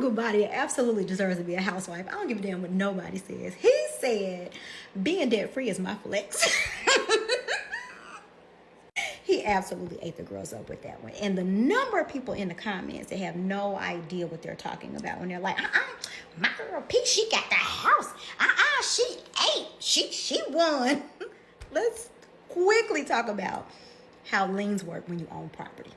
Guobadia absolutely deserves to be a housewife. I don't give a damn what nobody says. He said, being debt free is my flex. He absolutely ate the girls up with that one. And the number of people in the comments that have no idea what they're talking about when they're like, my girl P, she got the house. She ate. She won. Let's quickly talk about how liens work when you own property.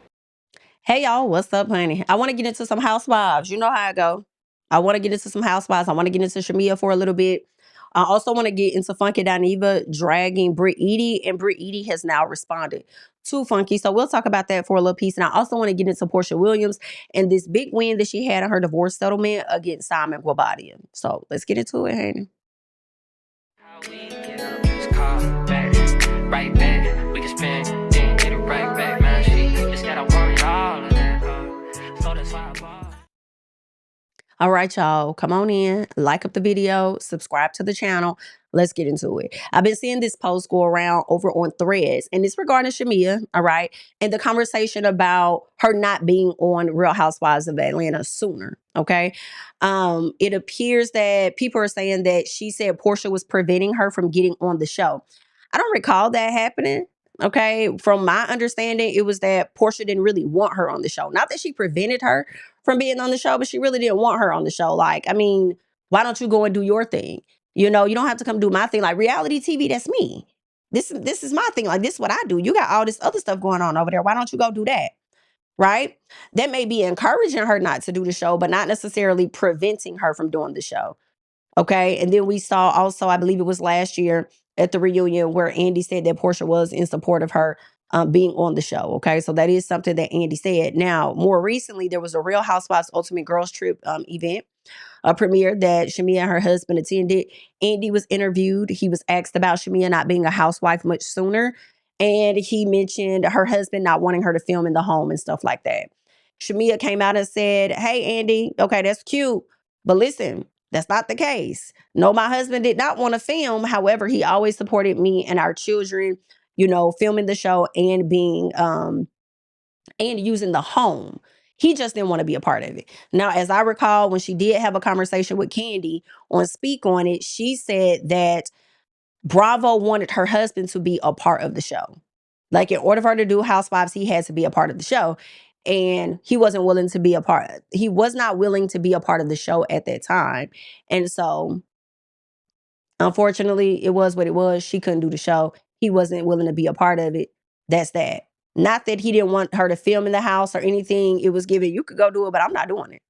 Hey y'all, what's up, honey? I want to get into some housewives. You know how I go. I want to get into some housewives. I want to get into Shamia for a little bit. I also want to get into Funky Dineva dragging Brit Eady, and Brit Eady has now responded to Funky. So we'll talk about that for a little piece. And I also want to get into Porsha Williams and this big win that she had in her divorce settlement against Simon Guobadia. So let's get into it, honey. How we get up, just call back, right back. We can spend, then get it right back, man. She just gotta want it all of that, so that's why I bought. All right, y'all, come on in, like up the video, subscribe to the channel. Let's get into it. I've been seeing this post go around over on Threads, and it's regarding Shamia, all right, and the conversation about her not being on Real Housewives of Atlanta sooner, okay? It appears that people are saying that she said Porsha was preventing her from getting on the show. I don't recall that happening. Okay, from my understanding, it was that Porsha didn't really want her on the show. Not that she prevented her from being on the show, but she really didn't want her on the show. Like, I mean, why don't you go and do your thing? You know, you don't have to come do my thing. Like reality TV, that's me. This is my thing. Like this is what I do. You got all this other stuff going on over there. Why don't you go do that? Right? That may be encouraging her not to do the show, but not necessarily preventing her from doing the show. Okay. And then we saw also, I believe it was last year at the reunion where Andy said that Porsha was in support of her being on the show. Okay. So that is something that Andy said. Now, more recently, there was a Real Housewives Ultimate Girls Trip event, a premiere that Shamia and her husband attended. Andy was interviewed. He was asked about Shamia not being a housewife much sooner. And he mentioned her husband not wanting her to film in the home and stuff like that. Shamia came out and said, hey, Andy, okay, that's cute. But listen, that's not the case. No, my husband did not want to film. However, he always supported me and our children, you know, filming the show and being and using the home. He just didn't want to be a part of it. Now, as I recall, when she did have a conversation with Candy on Speak On It, she said that Bravo wanted her husband to be a part of the show. Like in order for her to do Housewives, he had to be a part of the show. And he wasn't willing to be a part. He was not willing to be a part of the show at that time. And so, unfortunately, it was what it was. She couldn't do the show. He wasn't willing to be a part of it. That's that. Not that he didn't want her to film in the house or anything. It was given, you could go do it, but I'm not doing it.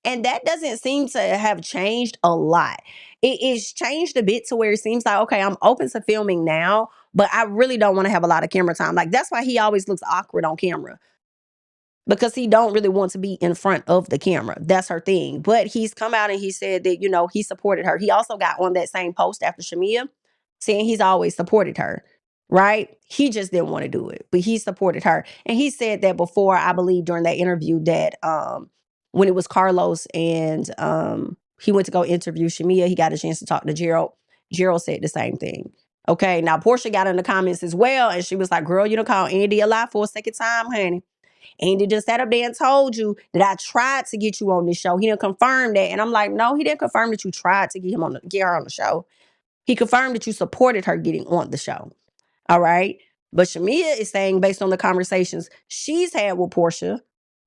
And that doesn't seem to have changed a lot. It's changed a bit to where it seems like, okay, I'm open to filming now, but I really don't want to have a lot of camera time. Like that's why he always looks awkward on camera. Because he don't really want to be in front of the camera. That's her thing. But he's come out and he said that, you know, he supported her. He also got on that same post after Shamia saying he's always supported her. Right? He just didn't want to do it, but he supported her. And he said that before, I believe during that interview that when it was Carlos and he went to go interview Shamia, he got a chance to talk to Gerald. Gerald said the same thing. Okay, now Porsha got in the comments as well, and she was like, girl, you don't call Andy a lie for a second time, honey. Andy just sat up there and told you that I tried to get you on this show. He didn't confirm that. And I'm like, no, he didn't confirm that you tried to get her on the show. He confirmed that you supported her getting on the show. All right. But Shamia is saying, based on the conversations she's had with Porsha,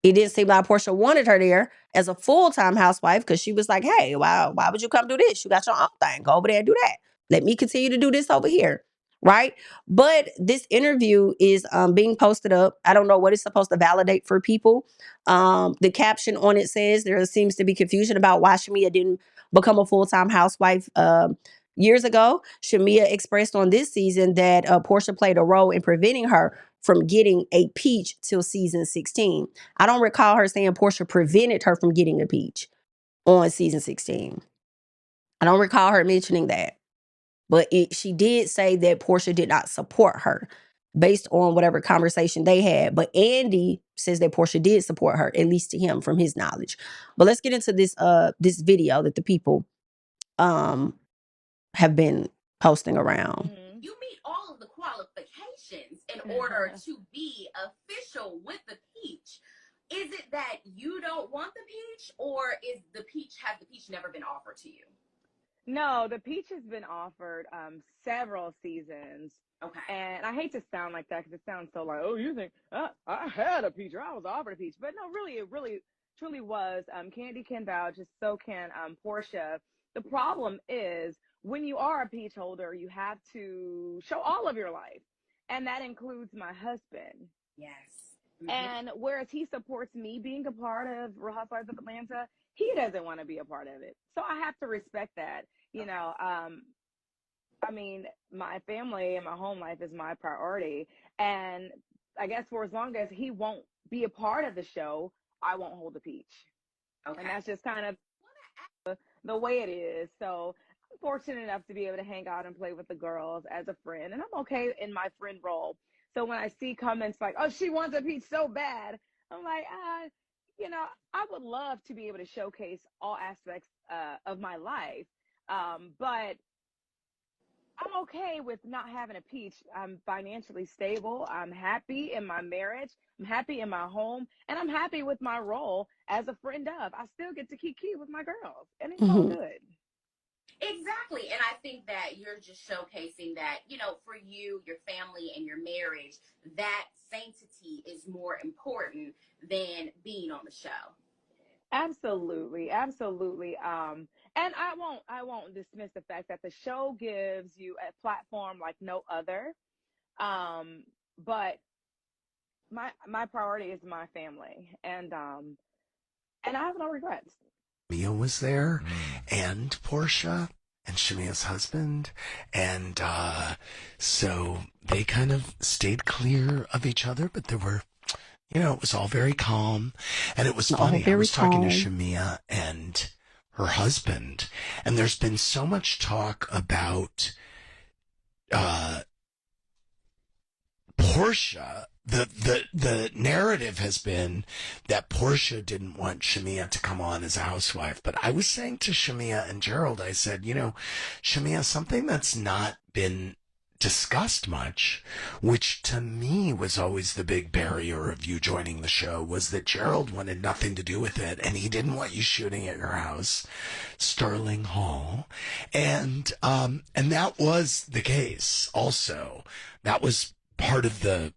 it didn't seem like Porsha wanted her there as a full-time housewife because she was like, hey, why would you come do this? You got your own thing. Go over there and do that. Let me continue to do this over here. Right. But this interview is being posted up. I don't know what it's supposed to validate for people. The caption on it says there seems to be confusion about why Shamia didn't become a full-time housewife years ago. Shamia expressed on this season that Porsha played a role in preventing her from getting a peach till season 16. I don't recall her saying Porsha prevented her from getting a peach on season 16. I don't recall her mentioning that. But she did say that Porsha did not support her based on whatever conversation they had. But Andy says that Porsha did support her, at least to him from his knowledge. But let's get into this video that the people have been posting around. You meet all of the qualifications in order to be official with the peach. is it that you don't want the peach, or has the peach never been offered to you? No, the peach has been offered several seasons. Okay. And I hate to sound like that because it sounds so like, oh, you think I had a peach or I was offered a peach. But no, really, it really truly was. Candy can vouch, just so can Porsha. The problem is when you are a peach holder, you have to show all of your life. And that includes my husband. Yes. And whereas he supports me being a part of Real Housewives of Atlanta, he doesn't want to be a part of it. So I have to respect that. You know, I mean, my family and my home life is my priority. And I guess for as long as he won't be a part of the show, I won't hold the peach. Okay. And that's just kind of the way it is. So I'm fortunate enough to be able to hang out and play with the girls as a friend. And I'm okay in my friend role. So when I see comments like, oh, she wants a peach so bad, I'm like, you know, I would love to be able to showcase all aspects of my life. But I'm okay with not having a peach. I'm financially stable. I'm happy in my marriage. I'm happy in my home. And I'm happy with my role as a friend of. I still get to kiki with my girls. And it's all good. Exactly. And I think that you're just showcasing that, you know, for you, your family, and your marriage, that sanctity is more important than being on the show. Absolutely. And I won't dismiss the fact that the show gives you a platform like no other. But my priority is my family, and I have no regrets. Shamia was there, and Porsha, and Shamia's husband, and so they kind of stayed clear of each other, but there were, you know, it was all very calm, and it was funny. I was talking to Shamia and her husband, and there's been so much talk about Porsha. The narrative has been that Porsha didn't want Shamia to come on as a housewife. But I was saying to Shamia and Gerald, I said, you know, Shamia, something that's not been discussed much, which to me was always the big barrier of you joining the show, was that Gerald wanted nothing to do with it, and he didn't want you shooting at your house, Sterling Hall, and that was the case. Also, that was part of the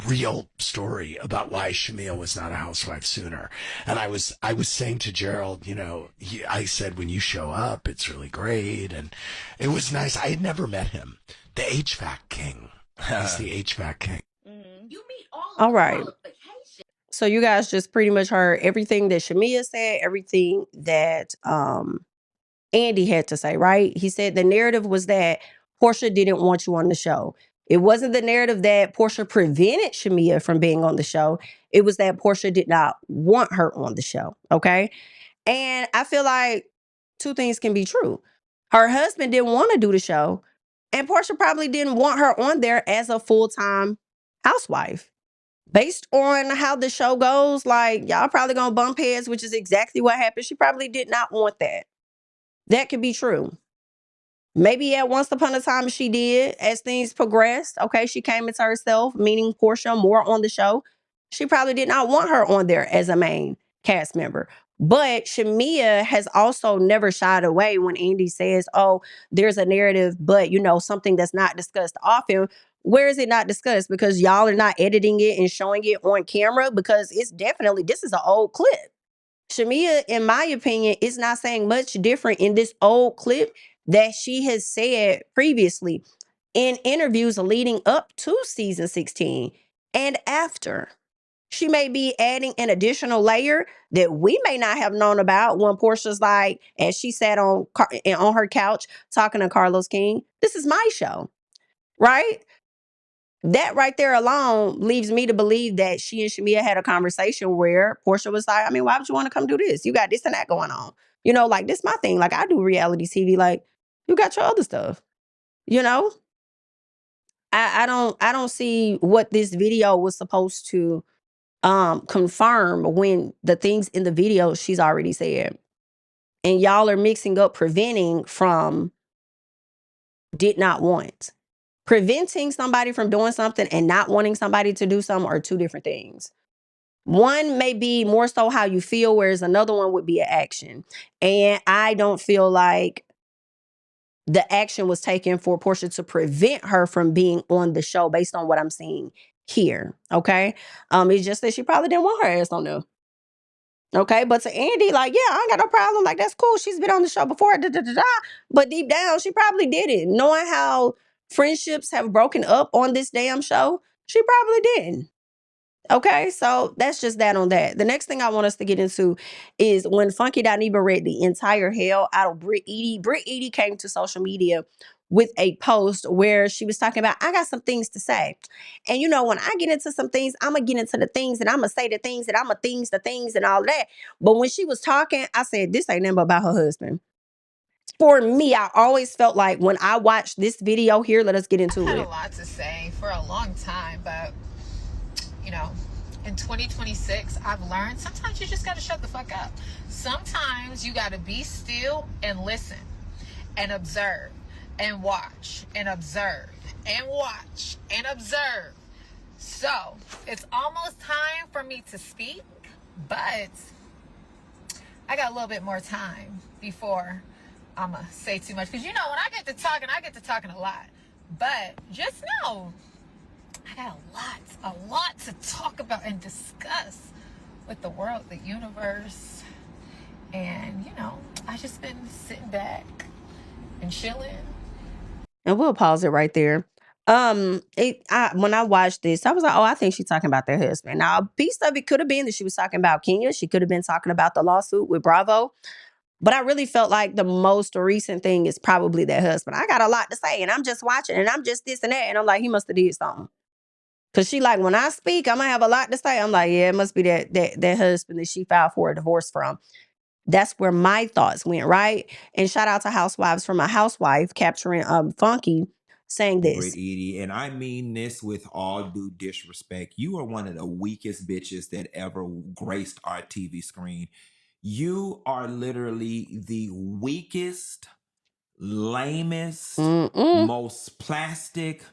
real story about why Shamia was not a housewife sooner. And I was saying to Gerald, you know, I said, when you show up, it's really great. And it was nice. I had never met him. The HVAC king. He's the HVAC king. You meet all All right. qualifications. So you guys just pretty much heard everything that Shamia said, everything that Andy had to say, right? He said the narrative was that Porsha didn't want you on the show. It wasn't the narrative that Porsha prevented Shamia from being on the show. It was that Porsha did not want her on the show, okay? And I feel like two things can be true. Her husband didn't want to do the show, and Porsha probably didn't want her on there as a full-time housewife. Based on how the show goes, like, y'all probably gonna bump heads, which is exactly what happened. She probably did not want that. That could be true. Maybe at once upon a time she did. As things progressed, okay, she came into herself, meaning Porsha, more on the show. She probably did not want her on there as a main cast member. But Shamia has also never shied away when Andy says, oh, there's a narrative, but, you know, something that's not discussed often. Where is it not discussed? Because y'all are not editing it and showing it on camera? Because it's definitely, this is an old clip. Shamia, in my opinion, is not saying much different in this old clip that she has said previously in interviews leading up to season 16 and after. She may be adding an additional layer that we may not have known about when Porsha's like, as she sat on her couch talking to Carlos King, this is my show, right? That right there alone leaves me to believe that she and Shamia had a conversation where Porsha was like, I mean, why would you want to come do this? You got this and that going on. You know, like, this my thing. Like, I do reality TV. Like, you got your other stuff. You know? I don't see what this video was supposed to confirm when the things in the video she's already said. And y'all are mixing up preventing from did not want. Preventing somebody from doing something and not wanting somebody to do something are two different things. One may be more so how you feel, whereas another one would be an action. And I don't feel like the action was taken for Porsha to prevent her from being on the show based on what I'm seeing here. Okay. It's just that she probably didn't want her ass on there. Okay. But to Andy, like, yeah, I ain't got no problem. Like, that's cool. She's been on the show before. Da, da, da, da. But deep down, she probably did it. Knowing how friendships have broken up on this damn show, she probably didn't. Okay, so that's just that on that. The next thing I want us to get into is when Funky Dineva read the entire hell out of Brit Eady. Brit Eady came to social media with a post where she was talking about, I got some things to say. And you know, when I get into some things, I'm going to get into the things and I'm going to say the things and I'm going to the things and all that. But when she was talking, I said, this ain't nothing about her husband. For me, I always felt like when I watched this video here, let us get into I had it. a lot to say for a long time, but you know, in 2026, I've learned sometimes you just got to shut the fuck up. Sometimes you got to be still and listen and observe and watch and observe and watch and observe. So it's almost time for me to speak, but I got a little bit more time before I'm going to say too much. Because, you know, when I get to talking a lot. But just know, I got a lot to talk about and discuss with the world, the universe. And, you know, I just been sitting back and chilling. And we'll pause it right there. When I watched this, I was like, oh, I think she's talking about their husband. Now, a piece of it could have been that she was talking about Kenya. She could have been talking about the lawsuit with Bravo. But I really felt like the most recent thing is probably their husband. I got a lot to say, and I'm just watching, and I'm just this and that. And I'm like, he must have did something. Because she like, when I speak, I'm going to have a lot to say. I'm like, yeah, it must be that husband that she filed for a divorce from. That's where my thoughts went, right? And shout out to Housewives from a housewife capturing Funky saying this. Brit Eady, and I mean this with all due disrespect. You are one of the weakest bitches that ever graced our TV screen. You are literally the weakest, lamest, most plastic,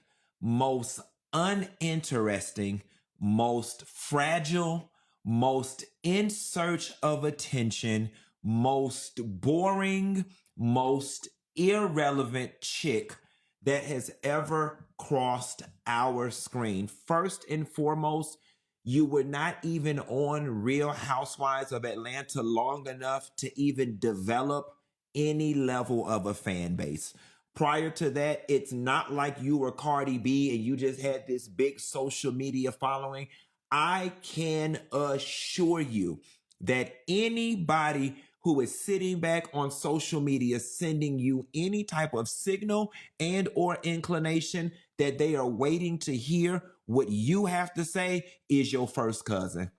most uninteresting, most fragile, most in search of attention, most boring, most irrelevant chick that has ever crossed our screen. First and foremost, you were not even on Real Housewives of Atlanta long enough to even develop any level of a fan base. Prior to that, it's not like you were Cardi B and you just had this big social media following. I can assure you that anybody who is sitting back on social media sending you any type of signal and or inclination that they are waiting to hear what you have to say is your first cousin.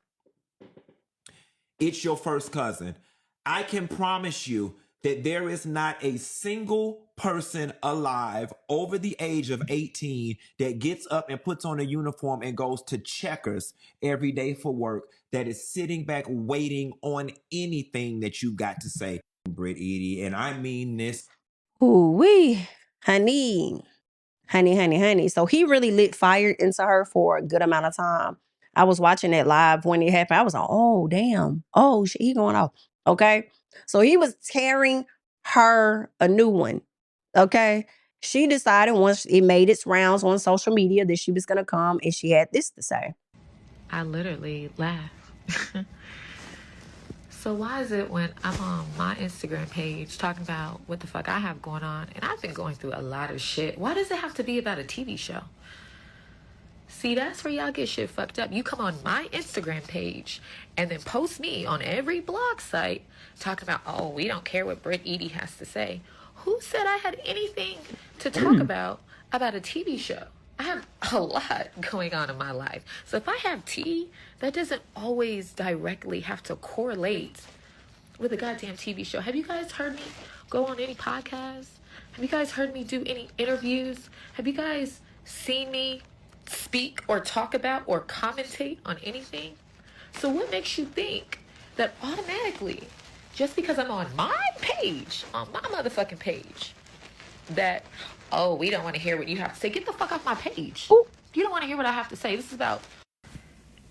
It's your first cousin. I can promise you that there is not a single person alive over the age of 18 that gets up and puts on a uniform and goes to Checkers every day for work that is sitting back waiting on anything that you got to say, Brit Eady. And I mean this. Ooh-wee, honey. So he really lit fire into her for a good amount of time. I was watching that live when it happened. I was like, oh, damn. Oh, shit, he going off. Okay. So he was tearing her a new one. Okay. She decided once it made its rounds on social media that she was going to come and she had this to say. I literally laugh. So why is it when I'm on my Instagram page talking about what the fuck I have going on, and I've been going through a lot of shit, why does it have to be about a TV show? See, that's where y'all get shit fucked up. You come on my Instagram page and then post me on every blog site talking about, oh, we don't care what Brit Eady has to say. Who said I had anything to talk about a TV show? I have a lot going on in my life. So if I have tea, that doesn't always directly have to correlate with a goddamn TV show. Have you guys heard me go on any podcasts? Have you guys heard me do any interviews? Have you guys seen me speak or talk about or commentate on anything? So what makes you think that automatically, just because I'm on my page, on my motherfucking page, that, oh, we don't want to hear what you have to say. Get the fuck off my page. Ooh. You don't want to hear what I have to say. This is about...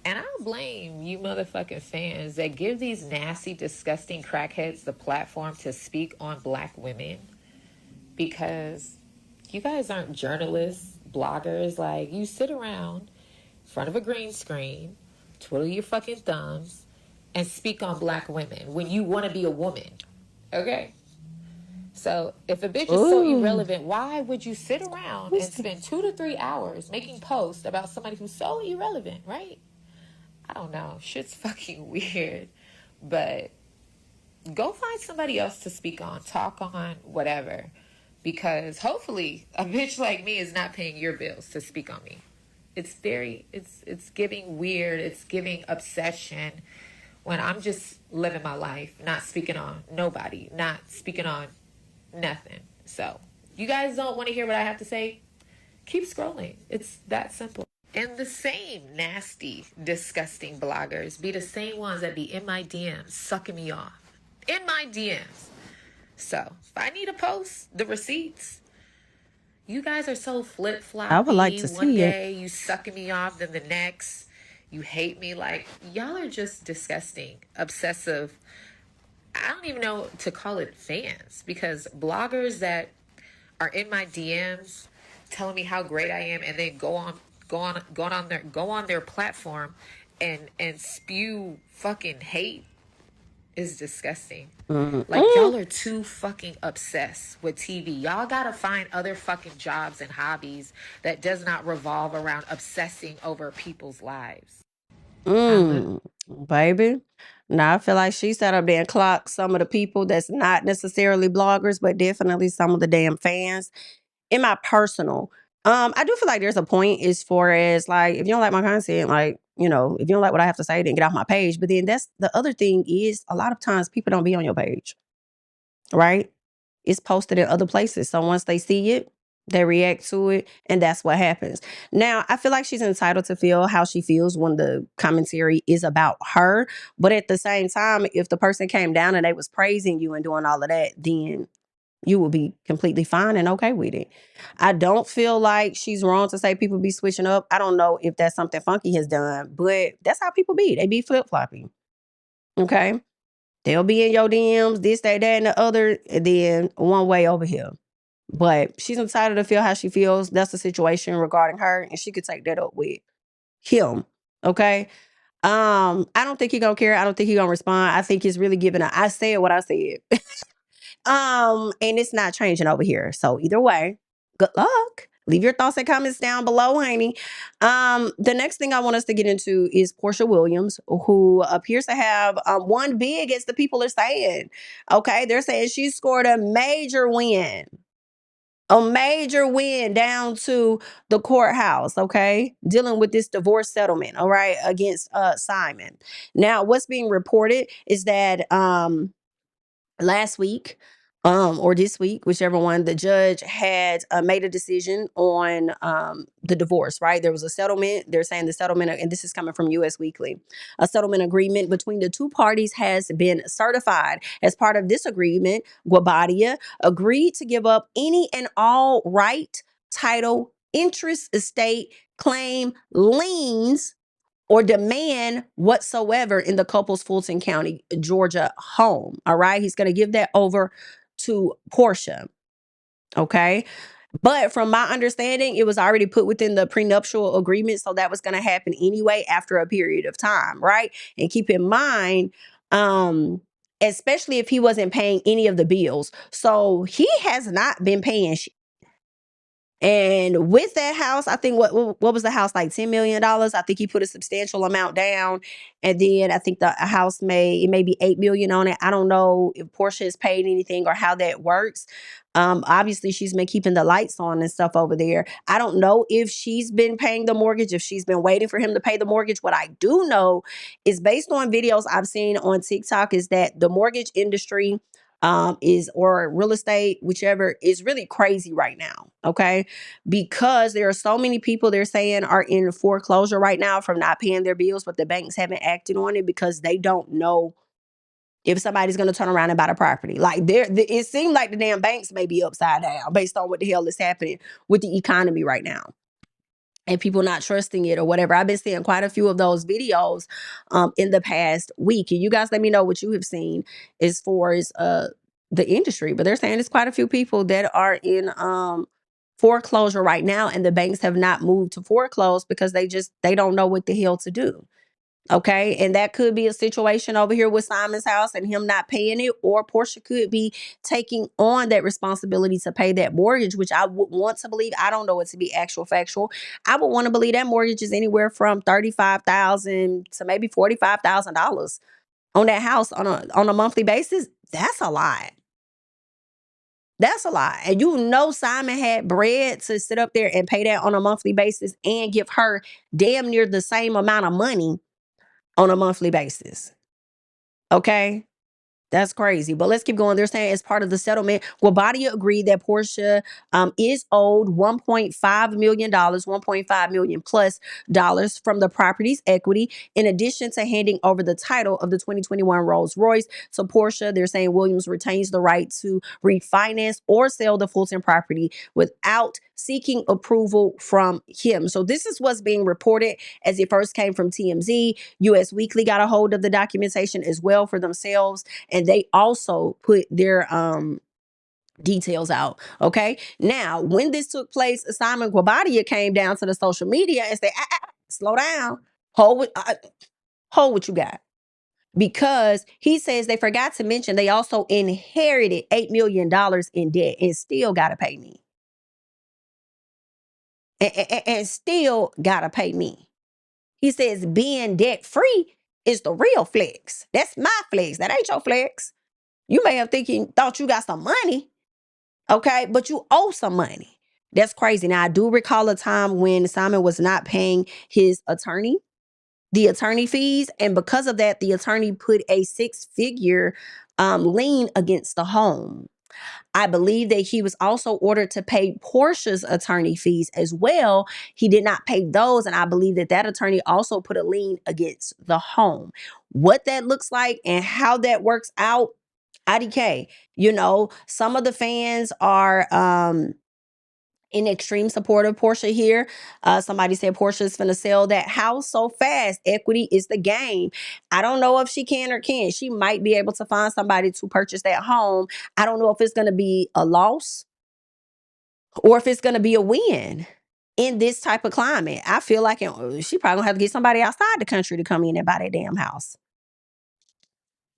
And I blame you motherfucking fans that give these nasty, disgusting crackheads the platform to speak on black women, because you guys aren't journalists, bloggers. Like, you sit around in front of a green screen, twiddle your fucking thumbs, and speak on black women when you want to be a woman. Okay? So if a bitch is so Ooh. irrelevant, why would you sit around and spend 2 to 3 hours making posts about somebody who's so irrelevant, right? I don't know. Shit's fucking weird. But go find somebody else to speak on, talk on, whatever. Because hopefully a bitch like me is not paying your bills to speak on me. It's giving weird. It's giving obsession when I'm just living my life, not speaking on nobody, not speaking on nothing. So you guys don't want to hear what I have to say? Keep scrolling. It's that simple. And the same nasty, disgusting bloggers be the same ones that be in my DMs sucking me off. In my DMs. So if I need a post, the receipts. You guys are so flip-floppy. I would like to One see it. day you sucking me off, then the next you hate me. Like, y'all are just disgusting, obsessive. I don't even know to call it fans, because bloggers that are in my DMs telling me how great I am and then go on their platform and spew fucking hate is disgusting. Like, y'all are too fucking obsessed with TV. Y'all gotta find other fucking jobs and hobbies that does not revolve around obsessing over people's lives. Baby. Now I feel like she sat up there and clocked some of the people that's not necessarily bloggers, but definitely some of the damn fans. In my personal, I do feel like there's a point as far as, like, if you don't like my content, like, you know, if you don't like what I have to say, then get off my page. But then that's the other thing is, a lot of times people don't be on your page, right? It's posted in other places. So once they see it, they react to it, and that's what happens. Now, I feel like she's entitled to feel how she feels when the commentary is about her. But at the same time, if the person came down and they was praising you and doing all of that, then you will be completely fine and okay with it. I don't feel like she's wrong to say people be switching up. I don't know if that's something Funky has done, but that's how people be. They be flip-floppy. Okay? They'll be in your DMs, this, that, and the other, and then one way over here. But she's entitled to feel how she feels. That's the situation regarding her, and she could take that up with him. Okay? I don't think he gonna care. I don't think he gonna respond. I think he's really giving I said what I said. And it's not changing over here. So either way, good luck. Leave your thoughts and comments down below, honey. The next thing I want us to get into is Porsha Williams, who appears to have won big, as the people are saying. Okay, they're saying she scored a major win. A major win down to the courthouse, okay? Dealing with this divorce settlement, all right, against Simon. Now, what's being reported is that last week, or this week, whichever one, the judge had made a decision on the divorce, right? There was a settlement. They're saying the settlement, and this is coming from US Weekly, a settlement agreement between the two parties has been certified. As part of this agreement, Guobadia agreed to give up any and all right, title, interest, estate, claim, liens, or demand whatsoever in the couple's Fulton County, Georgia home. All right. He's going to give that over to Porsha. Okay. But from my understanding, it was already put within the prenuptial agreement. So that was going to happen anyway after a period of time. Right. And keep in mind, especially if he wasn't paying any of the bills. So he has not been paying and with that house, I think what was the house, like $10 million? I think he put a substantial amount down, and then I think the house may be $8 million on it. I don't know if Porsha has paid anything or how that works. Obviously she's been keeping the lights on and stuff over there. I don't know if she's been paying the mortgage, if she's been waiting for him to pay the mortgage. What I do know is, based on videos I've seen on TikTok, is that the mortgage industry or real estate, whichever, is really crazy right now. Okay. Because there are so many people, they're saying, are in foreclosure right now from not paying their bills, but the banks haven't acted on it because they don't know if somebody's going to turn around and buy the property. Like, it seemed like the damn banks may be upside down based on what the hell is happening with the economy right now. and people not trusting it or whatever. I've been seeing quite a few of those videos in the past week. And you guys let me know what you have seen as far as the industry. But they're saying there's quite a few people that are in foreclosure right now, and the banks have not moved to foreclose because they don't know what the hell to do. Okay. And that could be a situation over here with Simon's house and him not paying it, or Porsha could be taking on that responsibility to pay that mortgage, which I would want to believe. I don't know it to be actual factual. I would want to believe that mortgage is anywhere from $35,000 to maybe $45,000 on that house on a monthly basis. That's a lot. That's a lot. And you know Simon had bread to sit up there and pay that on a monthly basis and give her damn near the same amount of money on a monthly basis. Okay. That's crazy. But let's keep going. They're saying as part of the settlement, Guobadia agreed that Porsha is owed $1.5 million, $1.5 million plus dollars from the property's equity, in addition to handing over the title of the 2021 Rolls Royce to Porsha. They're saying Williams retains the right to refinance or sell the Fulton property without seeking approval from him. So this is what's being reported as it first came from TMZ. US Weekly got a hold of the documentation as well for themselves, and they also put their details out. Okay. Now, when this took place, Simon Guobadia came down to the social media and said, slow down. Hold what you got. Because he says they forgot to mention they also inherited $8 million in debt and still got to pay me. And still got to pay me. He says being debt free is the real flex. That's my flex. That ain't your flex. You may have thought you got some money, okay, but you owe some money. That's crazy. Now, I do recall a time when Simon was not paying his attorney the attorney fees, and because of that, the attorney put a 6-figure lien against the home. I believe that he was also ordered to pay Porsha's attorney fees as well. He did not pay those, and I believe that that attorney also put a lien against the home. What that looks like and how that works out, IDK. You know, some of the fans are in extreme support of Porsha here. Somebody said Porsha is finna sell that house so fast. Equity is the game. I don't know if she can or can't. She might be able to find somebody to purchase that home. I don't know if it's gonna be a loss or if it's gonna be a win in this type of climate. I feel like she probably gonna have to get somebody outside the country to come in and buy that damn house.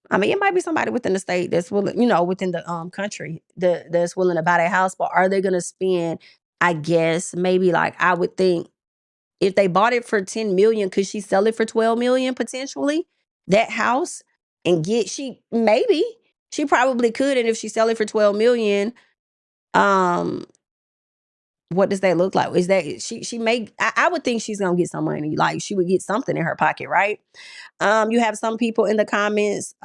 I mean, it might be somebody within the state that's willing, within the country that's willing to buy that house. But are they gonna spend, I guess, maybe like I would think if they bought it for 10 million, could she sell it for 12 million potentially? That house and maybe she probably could. And if she sell it for 12 million, um, what does that look like? Is that she may I would think she's gonna get some money. Like she would get something in her pocket, right? You have some people in the comments.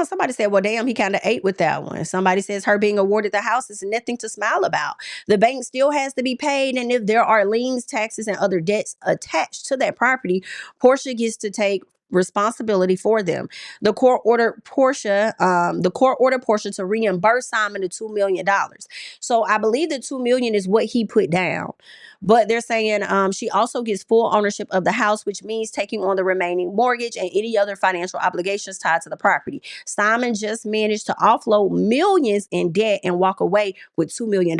Somebody said, well, damn, he kind of ate with that one. Somebody says her being awarded the house is nothing to smile about. The bank still has to be paid. And if there are liens, taxes, and other debts attached to that property, Porsha gets to take responsibility for them. The court ordered Porsha to reimburse Simon the $2 million. So I believe the $2 million is what he put down. But they're saying she also gets full ownership of the house, which means taking on the remaining mortgage and any other financial obligations tied to the property. Simon just managed to offload millions in debt and walk away with $2 million.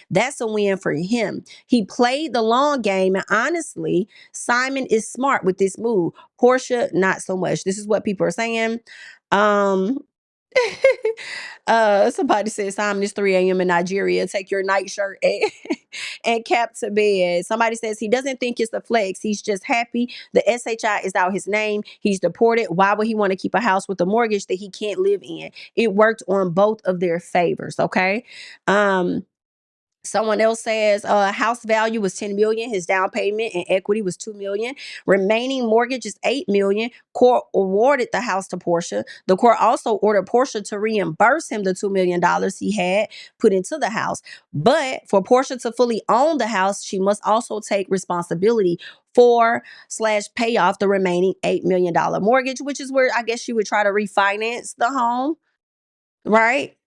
That's a win for him. He played the long game, and honestly, Simon is smart with this move. Porsha, not so much. This is what people are saying. Somebody said Simon is 3 a.m. in Nigeria. Take your nightshirt and cap to bed. Somebody says he doesn't think it's a flex. He's just happy. The SHI is out his name. He's deported. Why would he want to keep a house with a mortgage that he can't live in? It worked on both of their favors. Okay. Someone else says house value was 10 million. His down payment and equity was 2 million. Remaining mortgage is 8 million. Court awarded the house to Porsha. The court also ordered Porsha to reimburse him the $2 million he had put into the house. But for Porsha to fully own the house, she must also take responsibility for / pay off the remaining $8 million mortgage, which is where I guess she would try to refinance the home, right?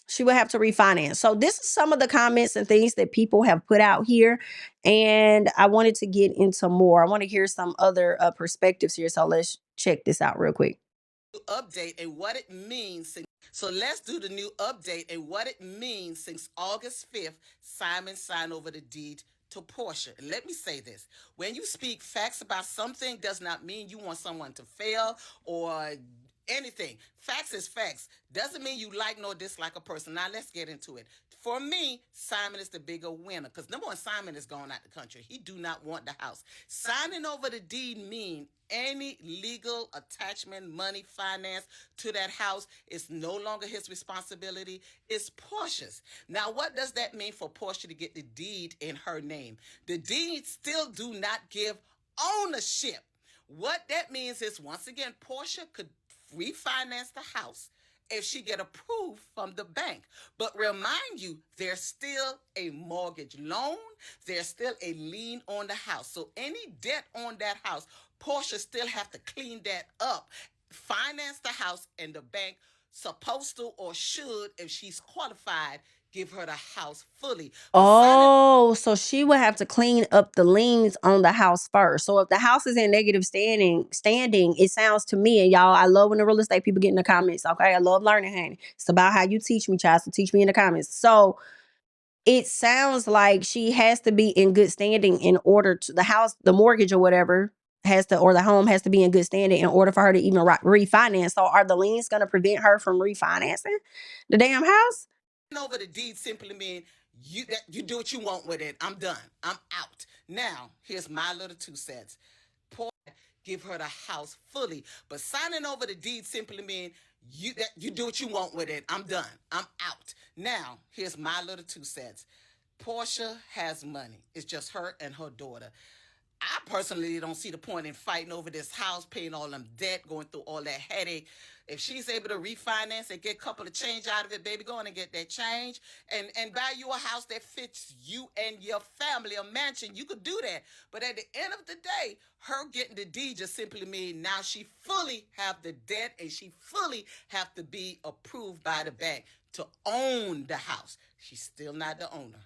She would have to refinance. So this is some of the comments and things that people have put out here. And I wanted to get into more. I want to hear some other perspectives here. So let's check this out real quick. Update and what it means. So let's do the new update and what it means since August 5th, Simon signed over the deed to Porsha. And let me say this. When you speak facts about something does not mean you want someone to fail or anything. Facts is facts. Doesn't mean you like nor dislike a person. Now let's get into it. For me, Simon is the bigger winner because number one, Simon is going out the country. He do not want the house. Signing over the deed mean any legal attachment, money, finance to that house is no longer his responsibility. It's Porsha's. Now, what does that mean for Porsha to get the deed in her name? The deed still do not give ownership. What that means is, once again, Porsha could refinance the house if she get approved from the bank. But remind you, there's still a mortgage loan. There's still a lien on the house. So any debt on that house, Porsha still have to clean that up, finance the house, and the bank supposed to or should, if she's qualified, give her the house fully. Oh, so she would have to clean up the liens on the house first. So if the house is in negative standing, it sounds to me, and y'all, I love when the real estate people get in the comments. Okay, I love learning, honey. It's about how you teach me, child. So teach me in the comments. So it sounds like she has to be in good standing in order to the mortgage or whatever or the home has to be in good standing in order for her to even refinance. So are the liens going to prevent her from refinancing the damn house? Over the deed simply mean you do what you want with it. I'm done. I'm out. Now, here's my little 2 cents. Give her the house fully. But signing over the deed simply mean you do what you want with it. I'm done. I'm out. Now, here's my little 2 cents. Porsha has money. It's just her and her daughter. I personally don't see the point in fighting over this house, paying all them debt, going through all that headache. If she's able to refinance and get a couple of change out of it, baby, go on and get that change and buy you a house that fits you and your family, a mansion. You could do that. But at the end of the day, her getting the deed just simply means now she fully have the debt and she fully have to be approved by the bank to own the house. She's still not the owner.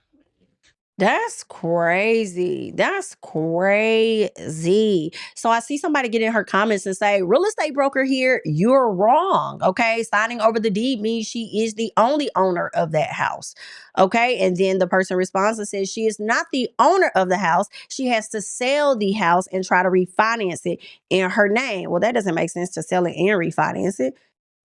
That's crazy. That's crazy. So I see somebody get in her comments and say, real estate broker here, you're wrong. Okay. Signing over the deed means she is the only owner of that house. Okay. And then the person responds and says she is not the owner of the house. She has to sell the house and try to refinance it in her name. Well, that doesn't make sense to sell it and refinance it.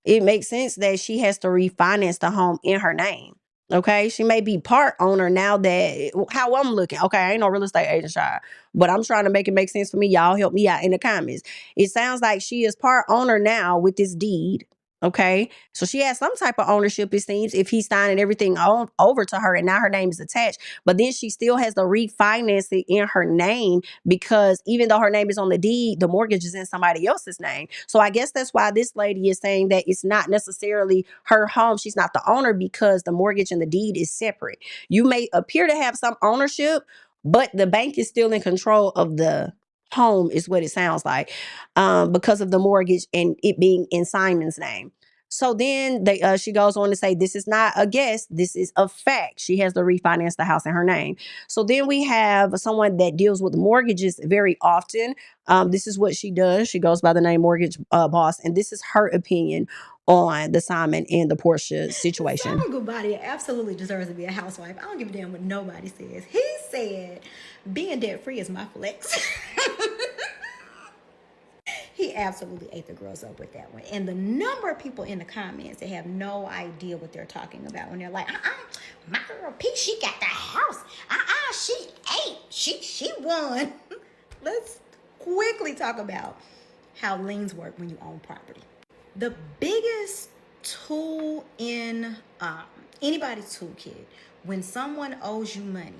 It makes sense that she has to refinance the home in her name. Okay, she may be part owner now that how I'm looking. Okay, I ain't no real estate agent, child, but I'm trying to make it make sense for me. Y'all help me out in the comments. It sounds like she is part owner now with this deed. Okay, so she has some type of ownership, it seems, if he's signing everything over to her and now her name is attached. But then she still has to refinance it in her name because even though her name is on the deed, the mortgage is in somebody else's name. So I guess that's why this lady is saying that it's not necessarily her home. She's not the owner because the mortgage and the deed is separate. You may appear to have some ownership, but the bank is still in control of the home is what it sounds like because of the mortgage and it being in Simon's name. So then she goes on to say, this is not a guess. This is a fact. She has to refinance the house in her name. So then we have someone that deals with mortgages very often. This is what she does. She goes by the name Mortgage Boss. And this is her opinion on the Simon and the Porsha situation. Simon Guobadia absolutely deserves to be a housewife. I don't give a damn what nobody says. He said, being debt free is my flex. He absolutely ate the girls up with that one. And the number of people in the comments that have no idea what they're talking about when they're like, my girl P, she got the house. She ate. She won. Let's quickly talk about how liens work when you own property. The biggest tool in anybody's toolkit when someone owes you money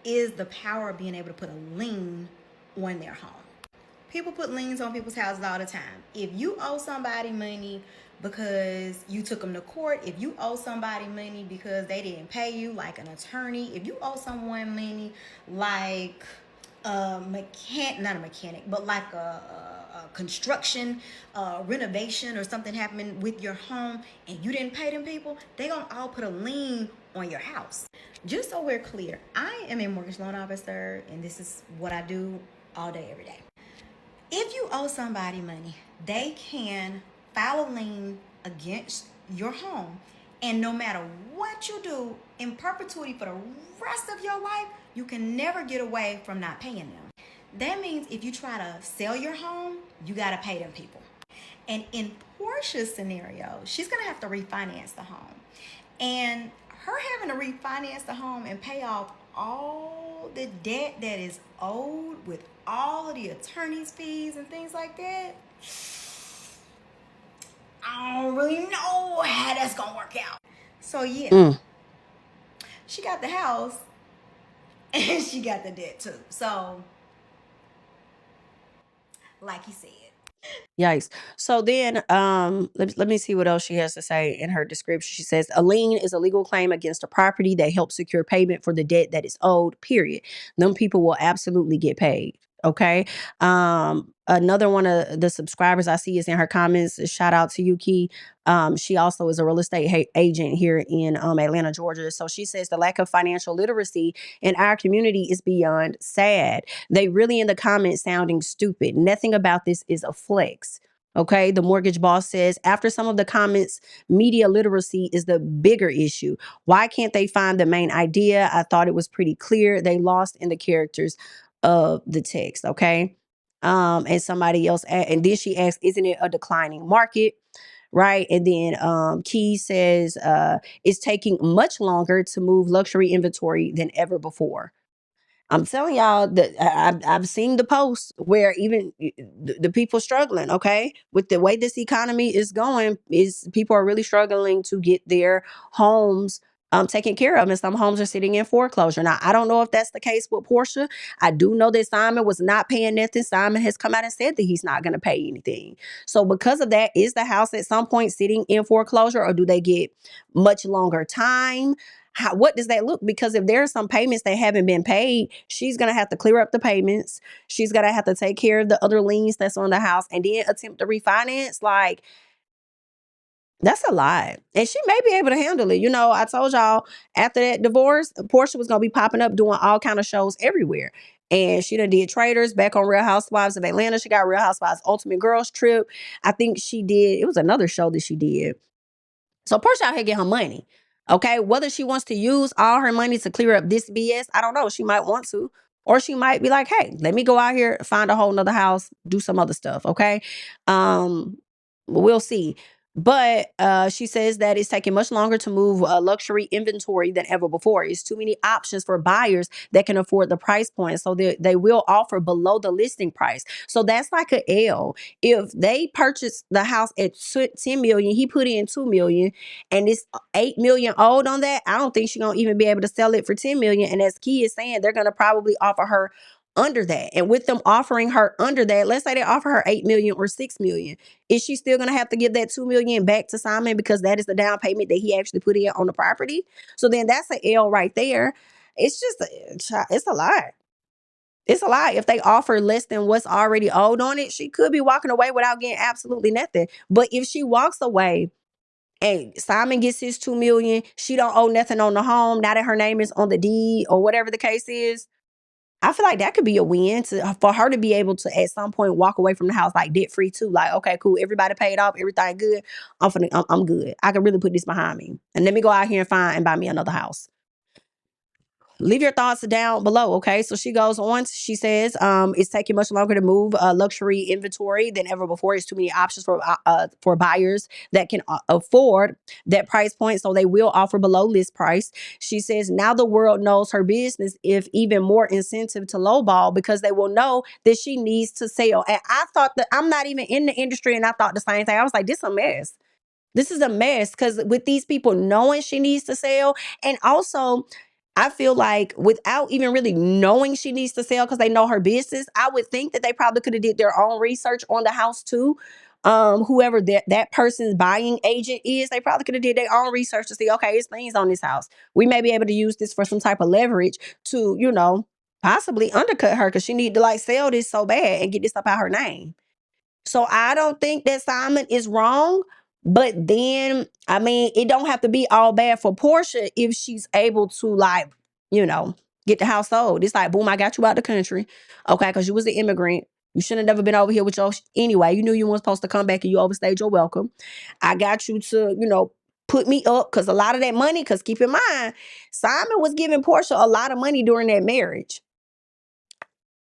is the power of being able to put a lien on their home. People put liens on people's houses all the time. If you owe somebody money because you took them to court, if you owe somebody money because they didn't pay you, like an attorney, if you owe someone money like not a mechanic, but like a construction, renovation, or something happening with your home and you didn't pay them people, they gonna all put a lien on your house. Just so we're clear, I am a mortgage loan officer, and this is what I do all day, every day. If you owe somebody money, they can file a lien against your home, and no matter what you do in perpetuity for the rest of your life, you can never get away from not paying them. That means if you try to sell your home, you got to pay them people. And in Porsha's scenario, she's going to have to refinance the home. And her having to refinance the home and pay off all the debt that is owed with all of the attorney's fees and things like that, I don't really know how that's going to work out. So yeah, she got the house and she got the debt too. So, like he said. Yikes. So then let me see what else she has to say in her description. She says a lien is a legal claim against a property that helps secure payment for the debt that is owed, period. Them people will absolutely get paid. Okay. Another one of the subscribers I see is in her comments. Shout out to Yuki. She also is a real estate agent here in Atlanta, Georgia. So she says the lack of financial literacy in our community is beyond sad. They really in the comments sounding stupid. Nothing about this is a flex. Okay. The mortgage boss says after some of the comments, media literacy is the bigger issue. Why can't they find the main idea? I thought it was pretty clear. They lost in the characters of the text. Okay. And somebody else, and then she asks, isn't it a declining market? Right. And then Key says it's taking much longer to move luxury inventory than ever before. I'm telling y'all that I've seen the posts where even the people struggling, okay, with the way this economy is going, is people are really struggling to get their homes taken care of, and some homes are sitting in foreclosure. Now, I don't know if that's the case with Porsha. I do know that Simon was not paying nothing. Simon has come out and said that he's not going to pay anything. So because of that, is the house at some point sitting in foreclosure, or do they get much longer time? What does that look? Because if there are some payments that haven't been paid, she's going to have to clear up the payments. She's going to have to take care of the other liens that's on the house and then attempt to refinance. Like, that's a lot. And she may be able to handle it. You know, I told y'all after that divorce, Porsha was going to be popping up doing all kind of shows everywhere. And she done did Traders, back on Real Housewives of Atlanta. She got Real Housewives Ultimate Girls Trip. I think she did. It was another show that she did. So Porsha out here get her money. Okay. Whether she wants to use all her money to clear up this BS, I don't know. She might want to. Or she might be like, hey, let me go out here, find a whole nother house, do some other stuff. Okay. We'll see. But she says that it's taking much longer to move luxury inventory than ever before. It's too many options for buyers that can afford the price point. So they will offer below the listing price. So that's like an L. If they purchase the house at 10 million, he put in 2 million, and it's 8 million owed on that, I don't think she's gonna even be able to sell it for 10 million. And as Key is saying, they're gonna probably offer her under that. And with them offering her under that, let's say they offer her 8 million or 6 million. Is she still going to have to give that 2 million back to Simon because that is the down payment that he actually put in on the property? So then that's an L right there. It's just, it's a lot. It's a lot. If they offer less than what's already owed on it, she could be walking away without getting absolutely nothing. But if she walks away and Simon gets his 2 million, she don't owe nothing on the home, now that her name is on the deed or whatever the case is, I feel like that could be a win for her to be able to at some point walk away from the house like debt free too. Like, okay, cool, everybody paid off, everything good. I'm good. I can really put this behind me, and let me go out here and buy me another house. Leave your thoughts down below, okay? So she goes on. She says, it's taking much longer to move luxury inventory than ever before. It's too many options for buyers that can afford that price point. So they will offer below list price. She says now the world knows her business, if even more incentive to lowball, because they will know that she needs to sell. And I thought that I'm not even in the industry, and I thought the same thing. I was like, this is a mess. This is a mess, because with these people knowing she needs to sell, and also I feel like without even really knowing she needs to sell because they know her business, I would think that they probably could have did their own research on the house too. Whoever that person's buying agent is, they probably could have did their own research to see, okay, it's things on this house. We may be able to use this for some type of leverage to, possibly undercut her because she need to like sell this so bad and get this up out her name. So I don't think that Simon is wrong. But then, I mean, it don't have to be all bad for Porsha if she's able to, like, you know, get the house sold. It's like, boom, I got you out the country. Okay, because you was an immigrant. You shouldn't have never been over here with your anyway. You knew you weren't supposed to come back and you overstayed your welcome. I got you to, put me up because a lot of that money, because keep in mind, Simon was giving Porsha a lot of money during that marriage.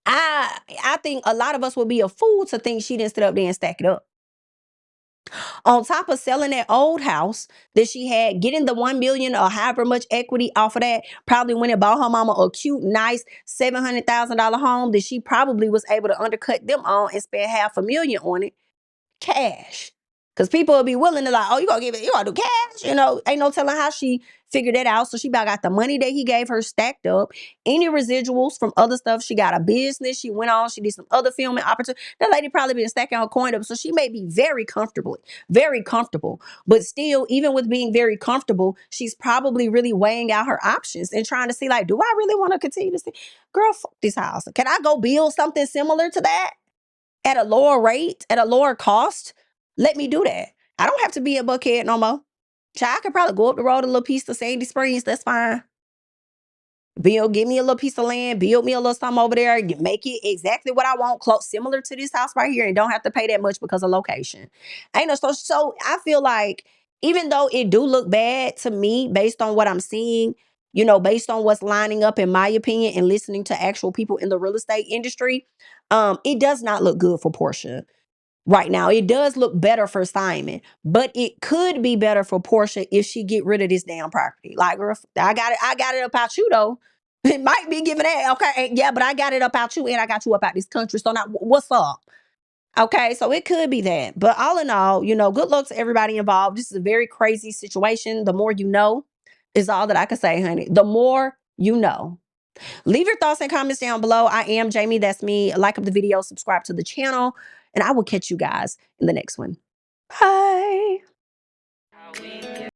I think a lot of us would be a fool to think she didn't sit up there and stack it up. On top of selling that old house that she had, getting the 1 million or however much equity off of that, probably went and bought her mama a cute, nice $700,000 home that she probably was able to undercut them on and spend $500,000 on it. Cash. Because people will be willing to, like, oh, you gonna do cash? Ain't no telling how she figured that out. So she about got the money that he gave her stacked up. Any residuals from other stuff. She got a business. She went on. She did some other filming opportunities. That lady probably been stacking her coin up. So she may be very comfortable. But still, even with being very comfortable, she's probably really weighing out her options and trying to see, like, do I really want to continue to see? Girl, fuck this house. Can I go build something similar to that at a lower rate, at a lower cost? Let me do that. I don't have to be a Buckhead no more. Child, I could probably go up the road a little piece to Sandy Springs. That's fine. Give me a little piece of land, build me a little something over there, make it exactly what I want, close, similar to this house right here, and don't have to pay that much because of location. So I feel like even though it do look bad to me based on what I'm seeing, based on what's lining up in my opinion and listening to actual people in the real estate industry, it does not look good for Porsha. Right now, it does look better for Simon, but it could be better for Porsha if she get rid of this damn property. Like, girl, I got it up out you though. It might be giving that, okay, yeah, but I got it up out you and I got you up out this country. So now, what's up? Okay, so it could be that. But all in all, good luck to everybody involved. This is a very crazy situation. The more you know is all that I can say, honey. The more you know. Leave your thoughts and comments down below. I am Jamie. That's me. Like up the video, subscribe to the channel, and I will catch you guys in the next one. Bye. How we get